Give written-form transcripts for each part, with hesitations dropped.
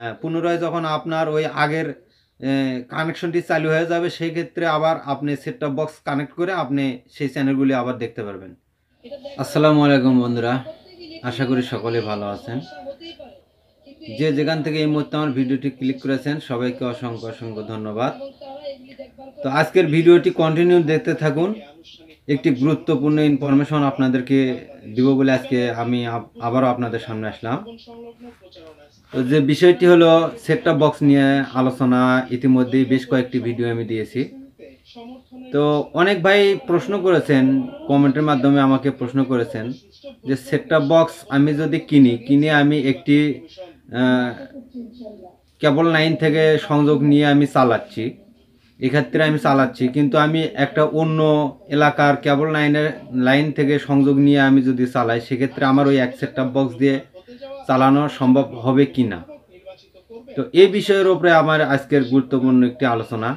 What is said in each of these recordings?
পুনরায় যখন আপনার ওই আগের কানেকশনটি চালু হয়ে যাবে সেই ক্ষেত্রে আবার আপনি সেট টপ বক্স কানেক্ট করে আপনি সেই চ্যানেলগুলি আবার দেখতে পারবেন। আসসালামু আলাইকুম বন্ধুরা, আশা করি সকলে ভালো আছেন। যে যেখান থেকে এই মুহূর্তে আমার ভিডিওটি ক্লিক করেছেন সবাইকে অসংখ্য অসংখ্য ধন্যবাদ। তো আজকের ভিডিওটি কন্টিনিউ দেখতে থাকুন। একটি গুরুত্বপূর্ণ ইনফরমেশন আপনাদেরকে দিব বলে আজকে আমি আবারও আপনাদের সামনে আসলাম। তো যে বিষয়টি হলো সেট টপ বক্স নিয়ে আলোচনা, ইতিমধ্যেই বেশ কয়েকটি ভিডিও আমি দিয়েছি। তো অনেক ভাই প্রশ্ন করেছেন, কমেন্টের মাধ্যমে আমাকে প্রশ্ন করেছেন যে সেট টপ বক্স আমি যদি কিনে আমি একটি কেবল লাইন থেকে সংযোগ নিয়ে আমি চালাচ্ছি, এক্ষেত্রে আমি চালাচ্ছি, কিন্তু আমি একটা অন্য এলাকার কেবল লাইন থেকে সংযোগ নিয়ে আমি যদি চালাই সেক্ষেত্রে আমার ওই এক সেট টপ বক্স দিয়ে চালানো সম্ভব হবে কি না। তো এই বিষয়ের উপরে আমার আজকের গুরুত্বপূর্ণ একটি আলোচনা।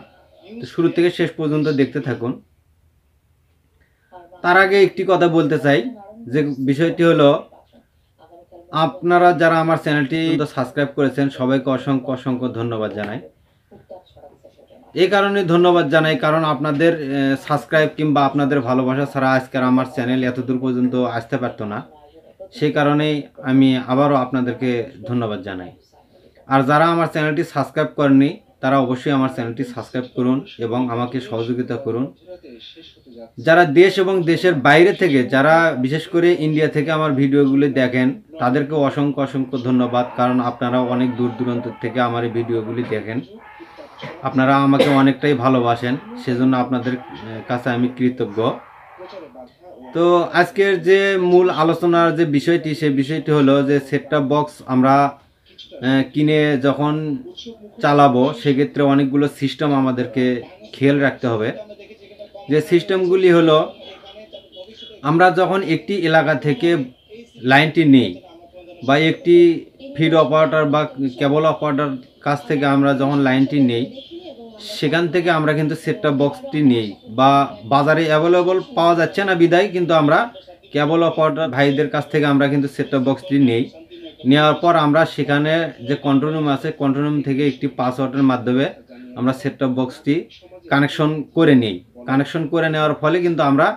তো শুরু থেকে শেষ পর্যন্ত দেখতে থাকুন। তার আগে একটি কথা বলতে চাই, যে বিষয়টি হলো আপনারা যারা আমার চ্যানেলটি সাবস্ক্রাইব করেছেন সবাইকে অসংখ্য অসংখ্য ধন্যবাদ জানাই। এই কারণে ধন্যবাদ জানাই কারণ আপনাদের সাবস্ক্রাইব কিংবা আপনাদের ভালোবাসা ছাড়া আজকের আমার চ্যানেল এতদূর পর্যন্ত আসতে পারতো না। সেই কারণেই আমি আবারও আপনাদেরকে ধন্যবাদ জানাই। আর যারা আমার চ্যানেলটি সাবস্ক্রাইব করেননি তারা অবশ্যই আমার চ্যানেলটি সাবস্ক্রাইব করুন এবং আমাকে সহযোগিতা করুন। যারা দেশ এবং দেশের বাইরে থেকে, যারা বিশেষ করে ইন্ডিয়া থেকে আমার ভিডিওগুলি দেখেন তাদেরকে অসংখ্য অসংখ্য ধন্যবাদ, কারণ আপনারা অনেক দূর দূরান্ত থেকে আমার এই ভিডিওগুলি দেখেন, আপনারা আমাকে অনেকটাই ভালোবাসেন, সেজন্য আপনাদের কাছে আমি কৃতজ্ঞ। তো আজকের যে মূল আলোচনার যে বিষয়টি, সেই বিষয়টি হলো যে সেট টপ বক্স আমরা কিনে যখন চালাবো সেক্ষেত্রে অনেকগুলো সিস্টেম আমাদেরকে খেয়াল রাখতে হবে। যে সিস্টেমগুলি হলো, আমরা যখন একটি এলাকা থেকে লাইনটি নেই বা একটি ফিড অপারেটর বা কেবল অপারেটর কাছ থেকে আমরা যখন লাইনটি নেই সেখান থেকে আমরা কিন্তু সেট টপ বক্সটি নেই, বা বাজারে অ্যাভেলেবল পাওয়া যাচ্ছে না বিদায় কিন্তু আমরা কেবল অপারেটর ভাইদের কাছ থেকে আমরা কিন্তু সেট টপ বক্সটি নেই। নেওয়ার পর আমরা সেখানে যে কন্ট্রোল রুম আছে, কন্ট্রোল রুম থেকে একটি পাসওয়ার্ডের মাধ্যমে আমরা সেট টপ বক্সটি কানেকশন করে নিই। কানেকশন করে নেওয়ার ফলে কিন্তু আমরা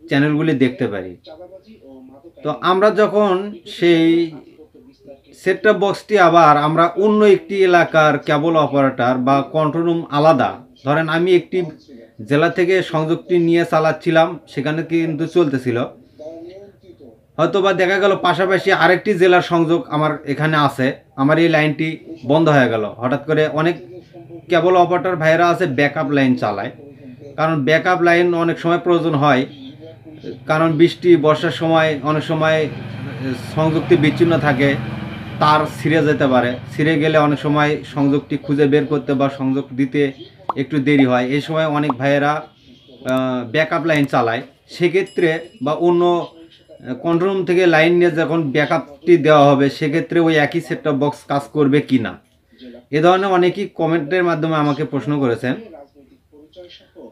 চ্যানেলগুলি দেখতে পারি। তো আমরা যখন সেই সেট টপ বক্সটি আবার আমরা অন্য একটি এলাকার কেবল অপারেটর বা কন্ট্রোল রুম আলাদা, ধরেন আমি একটি জেলা থেকে সংযোগটি নিয়ে চালাচ্ছিলাম, সেখানে কিন্তু চলতেছিল, হয়তো বা দেখা গেল পাশাপাশি আরেকটি জেলার সংযোগ আমার এখানে আছে, আমার এই লাইনটি বন্ধ হয়ে গেল। হঠাৎ করে অনেক কেবল অপারেটর ভাইরা আছে ব্যাকআপ লাইন চালায়, কারণ ব্যাকআপ লাইন অনেক সময় প্রয়োজন হয়, কারণ বৃষ্টি বর্ষার সময় অনেক সময় সংযোগটি বিচ্ছিন্ন থাকে, তার ছিঁড়ে যেতে পারে, ছিঁড়ে গেলে অনেক সময় সংযোগটি খুঁজে বের করতে বা সংযোগ দিতে একটু দেরি হয়। এই সময় অনেক ভাইয়েরা ব্যাকআপ লাইন চালায়, সেক্ষেত্রে বা অন্য কন্ট্রোল রুম থেকে লাইন নিয়ে যখন ব্যাকআপটি দেওয়া হবে সেক্ষেত্রে ওই একই সেট টপ বক্স কাজ করবে কি না, এ ধরনের অনেকেই কমেন্টের মাধ্যমে আমাকে প্রশ্ন করেছেন।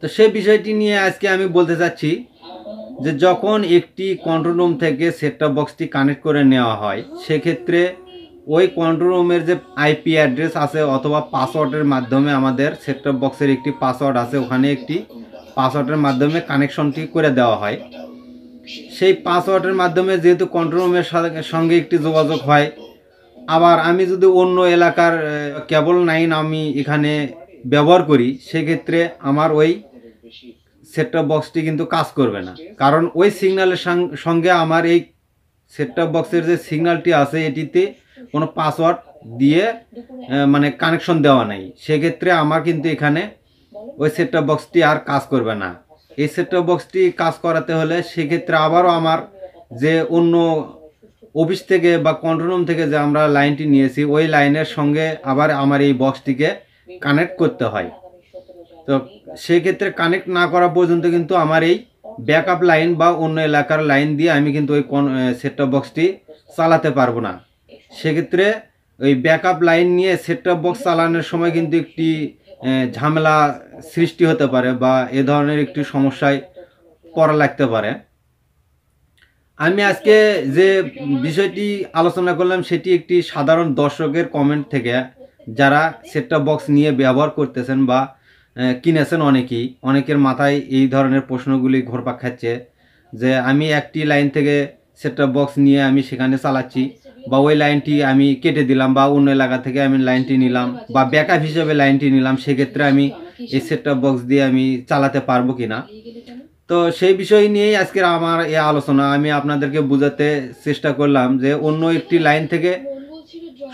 তো সেই বিষয়টি নিয়ে আজকে আমি বলতে চাচ্ছি যে যখন একটি কন্ট্রোল রুম থেকে সেট টপ বক্সটি কানেক্ট করে নেওয়া হয় সেক্ষেত্রে ওই কন্ট্রোল রুমের যে আইপি অ্যাড্রেস আছে অথবা পাসওয়ার্ডের মাধ্যমে, আমাদের সেট টপ বক্সের একটি পাসওয়ার্ড আছে, ওখানে একটি পাসওয়ার্ডের মাধ্যমে কানেকশনটি করে দেওয়া হয়। সেই পাসওয়ার্ডের মাধ্যমে যেহেতু কন্ট্রোল রুমের সঙ্গে একটি যোগাযোগ হয়, আবার আমি যদি অন্য এলাকার কেবল লাইন আমি এখানে ব্যবহার করি সেক্ষেত্রে আমার ওই সেট টপ বক্সটি কিন্তু কাজ করবে না, কারণ ওই সিগন্যালের সঙ্গে আমার এই সেট টপ বক্সের যে সিগন্যালটি আছে এটিতে কোনো পাসওয়ার্ড দিয়ে মানে কানেকশন দেওয়া নাই। সেক্ষেত্রে আমার কিন্তু এখানে ওই সেট টপ বক্সটি আর কাজ করবে না। এই সেট টপ বক্সটি কাজ করাতে হলে সেক্ষেত্রে আবারও আমার যে অন্য অফিস থেকে বা কন্ট্রোল রুম থেকে যে আমরা লাইনটি নিয়েছি ওই লাইনের সঙ্গে আবার আমার এই বক্সটিকে কানেক্ট করতে হয়। তো সেক্ষেত্রে কানেক্ট না করা পর্যন্ত কিন্তু আমার এই ব্যাকআপ লাইন বা অন্য এলাকার লাইন দিয়ে আমি কিন্তু ওই সেট টপ বক্সটি চালাতে পারবো না। সেক্ষেত্রে ওই ব্যাকআপ লাইন নিয়ে সেট টপ বক্স চালানোর সময় কিন্তু একটি ঝামেলা সৃষ্টি হতে পারে বা এ ধরনের একটি সমস্যায় পড়া লাগতে পারে। আমি আজকে যে বিষয়টি আলোচনা করলাম সেটি একটি সাধারণ দর্শকের কমেন্ট থেকে যারা সেট টপ বক্স নিয়ে ব্যবহার করতেছেন বা কিনেছেন, অনেকের মাথায় এই ধরনের প্রশ্নগুলি ঘুরপাক খাচ্ছে যে আমি একটি লাইন থেকে সেট টপ বক্স নিয়ে আমি সেখানে চালাচ্ছি, বা ওই লাইনটি আমি কেটে দিলাম বা অন্য এলাকা থেকে আমি লাইনটি নিলাম বা ব্যাকআপ হিসেবে লাইনটি নিলাম, সেক্ষেত্রে আমি এই সেট টপ বক্স দিয়ে আমি চালাতে পারবো কিনা। তো সেই বিষয় নিয়েই আজকের আমার এই আলোচনা। আমি আপনাদেরকে বোঝাতে চেষ্টা করলাম যে অন্য একটি লাইন থেকে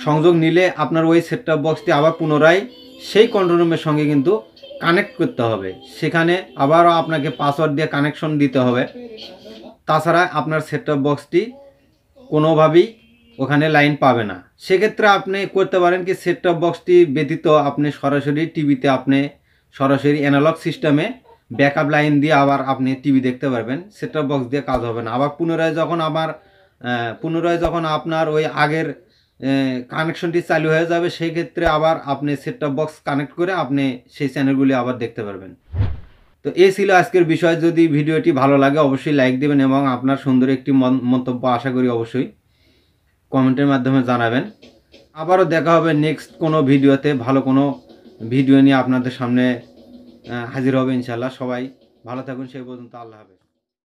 সংযোগ নিলে আপনার ওই সেট টপ বক্সটি আবার পুনরায় সেই কন্ট্রোল রুমের সঙ্গে কিন্তু কানেক্ট করতে হবে, সেখানে আবারও আপনাকে পাসওয়ার্ড দিয়ে কানেকশন দিতে হবে। তাছাড়া আপনার সেট টপ বক্সটি কোনোভাবেই ওখানে লাইন পাবে না। সেক্ষেত্রে আপনি করতে পারেন কি, সেট টপ বক্সটি ব্যতীত আপনি সরাসরি টিভিতে আপনি সরাসরি অ্যানালগ সিস্টেমে ব্যাকআপ লাইন দিয়ে আবার আপনি টিভি দেখতে পারবেন। সেট টপ বক্স দিয়ে কাজ হবে না। আবার পুনরায় যখন আপনার ওই আগের কানেকশনটি চালু হয়ে যাবে, সেই ক্ষেত্রে আবার আপনি সেট টপ বক্স কানেক্ট করে আপনি সেই চ্যানেলগুলি আবার দেখতে পারবেন। তো এই ছিল আজকের বিষয়। যদি ভিডিওটি ভালো লাগে অবশ্যই লাইক দেবেন এবং আপনার সুন্দর একটি মন্তব্য আশা করি অবশ্যই কমেন্টের মাধ্যমে জানাবেন। আবারও দেখা হবে নেক্সট কোনো ভিডিওতে, ভালো কোনো ভিডিও নিয়ে আপনাদের সামনে হাজির হবে ইনশাল্লাহ। সবাই ভালো থাকুন, সেই পর্যন্ত আল্লাহ হাফেজ।